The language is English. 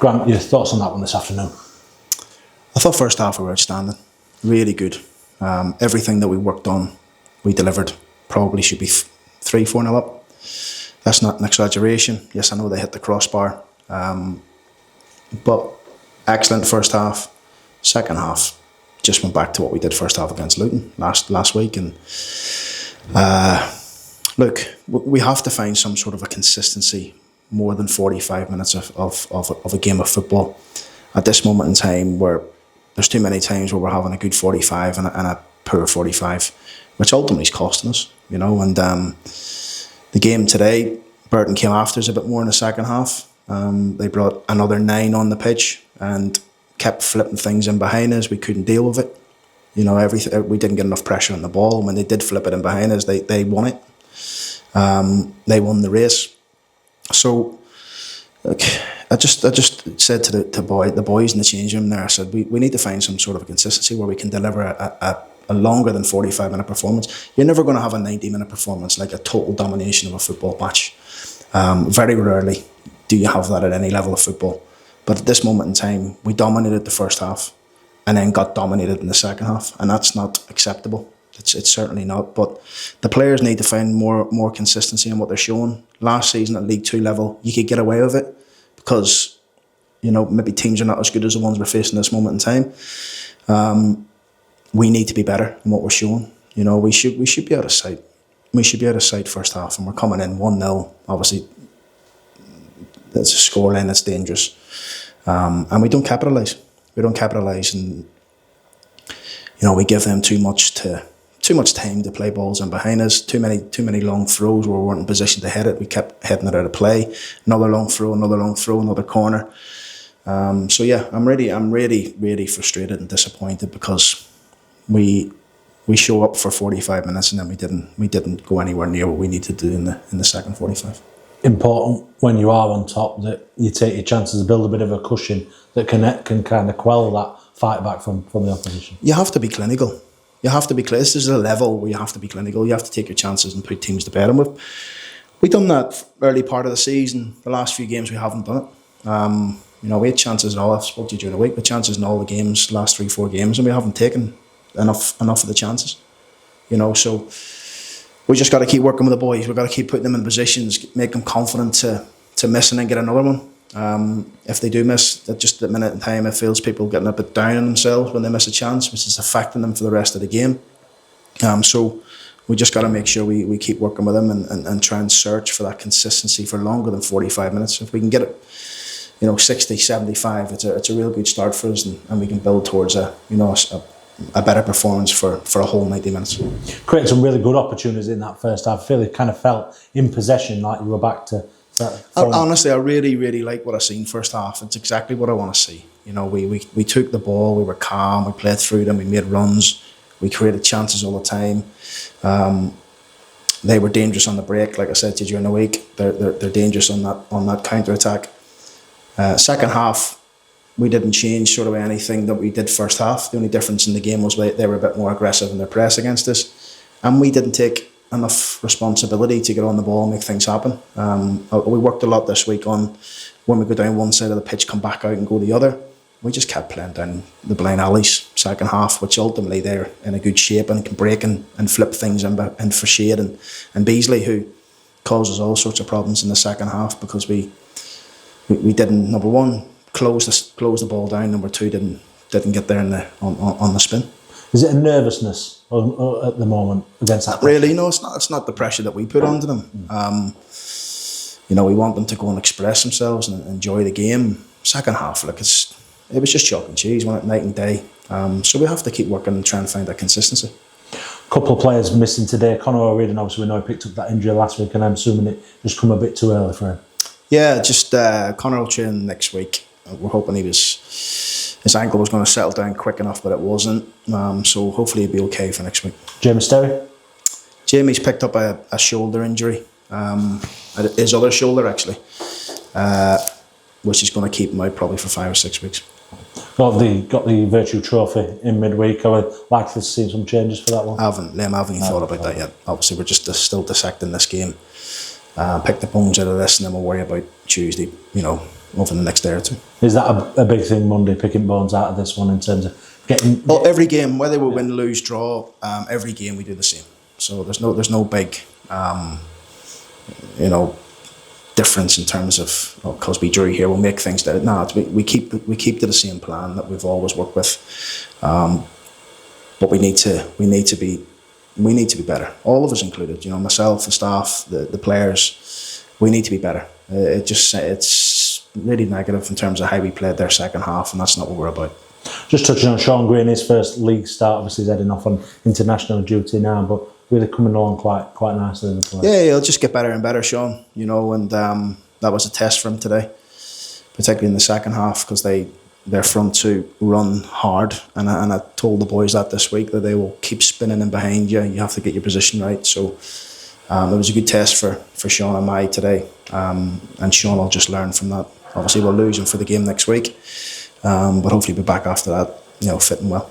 Grant, your thoughts on that one this afternoon? I thought first half we were outstanding, really good. Everything that we worked on, we delivered. Probably should be 3-4-0 up. That's not an exaggeration. Yes, I know they hit the crossbar, but excellent first half. Second half, just went back to what we did first half against Luton last week. And look, we have to find some sort of a consistency more than 45 minutes of a game of football. At this moment in time, where there's too many times where we're having a good 45 and a poor 45, which ultimately is costing us, you know. And the game today, Burton came after us a bit more in the second half. They brought another 9 on the pitch and kept flipping things in behind us. We couldn't deal with it. You know, we didn't get enough pressure on the ball. And when they did flip it in behind us, they won it. They won the race. So, look, I just said to the boys in the change room there, I said, we need to find some sort of a consistency where we can deliver a longer than 45-minute performance. You're never going to have a 90-minute performance, like a total domination of a football match. Very rarely do you have that at any level of football. But at this moment in time, we dominated the first half and then got dominated in the second half. And that's not acceptable. It's certainly not. But the players need to find more consistency in what they're showing. Last season at League 2 level, you could get away with it because, you know, maybe teams are not as good as the ones we're facing this moment in time. We need to be better in what we're showing. You know, we should be out of sight. We should be out of sight first half, and we're coming in 1-0. Obviously, that's a scoreline that's dangerous, and we don't capitalise. We don't capitalise, and you know, we give them too much time to play balls in behind us. Too many long throws where we weren't in position to head it. We kept heading it out of play. Another long throw, another corner. So yeah, I'm really frustrated and disappointed because we show up for 45 minutes and then we didn't go anywhere near what we needed to do in the second 45. Important when you are on top that you take your chances to build a bit of a cushion that can kind of quell that fight back from the opposition. You have to be clinical. You have to be clear. This is a level where you have to be clinical. You have to take your chances and put teams to bed. And we've done that early part of the season. The last few games we haven't done it. You know, we had chances in all. I've spoke to you during the week. The chances in all the games, last 3-4 games, and we haven't taken enough of the chances. You know, so we just got to keep working with the boys. We've got to keep putting them in positions, make them confident to miss and then get another one. If they do miss, at just a minute in time, it feels people getting a bit down on themselves when they miss a chance, which is affecting them for the rest of the game. So we just got to make sure we keep working with them and try and search for that consistency for longer than 45 minutes. If we can get it, you know, 60, 75, it's a real good start for us, and we can build towards a better performance for a whole 90 minutes. Created some really good opportunities in that first half. I feel it kind of felt in possession, like you were back to that. Honestly, I really like what I seen first half. It's exactly what I want to see. You know, we took the ball, we were calm, we played through them, we made runs, we created chances all the time. They were dangerous on the break, like I said to you during the week. They're dangerous on that counter attack. Second half, we didn't change sort of anything that we did first half. The only difference in the game was they were a bit more aggressive in their press against us, and we didn't take enough responsibility to get on the ball and make things happen. We worked a lot this week on when we go down one side of the pitch, come back out and go the other. We just kept playing down the blind alleys second half, which ultimately they're in a good shape and can break and flip things in for Shade and Beasley, who causes all sorts of problems in the second half because we didn't, number one, close the ball down. Number two, didn't get there on the spin. Is it a nervousness at the moment against that? Really, no, it's not the pressure that we put onto them. You know, we want them to go and express themselves and enjoy the game. Second half, look, it was just chalk and cheese, wasn't it, night and day. So we have to keep working and try and find that consistency. A couple of players missing today. Conor O'Riordan, obviously, we know he picked up that injury last week, and I'm assuming it just come a bit too early for him. Yeah, just Conor will train next week. We're hoping his ankle was going to settle down quick enough, but it wasn't. So hopefully he'll be okay for next week. Jamie Sterry? Jamie's picked up a shoulder injury, his other shoulder actually, which is going to keep him out probably for 5 or 6 weeks. Got the Virtue Trophy in midweek. I would like to see some changes for that one. I haven't even thought about that yet. Obviously, we're just still dissecting this game. Pick the bones out of this, and then we'll worry about Tuesday. You know, over the next day or two. Is that a big thing Monday, picking bones out of this one in terms of getting? Well, every game, whether we win, lose, draw, every game we do the same. So there's no big, difference in terms of because we drew here, we'll make things better. No, we keep to the same plan that we've always worked with. But we need to be better. All of us included. Myself, the staff, the players. We need to be better. It's really negative in terms of how we played their second half, and that's not what we're about. Just touching on Sean Green, his first league start. Obviously, he's heading off on international duty now, but really coming along quite nicely in the play. Yeah, he'll just get better and better, Sean. And that was a test for him today, particularly in the second half, because their front two run hard, and I told the boys that this week, that they will keep spinning in behind you. You have to get your position right. So it was a good test for Sean and I today, and Sean will just learn from that. Obviously, we're losing for the game next week, but hopefully we'll be back after that, fitting well.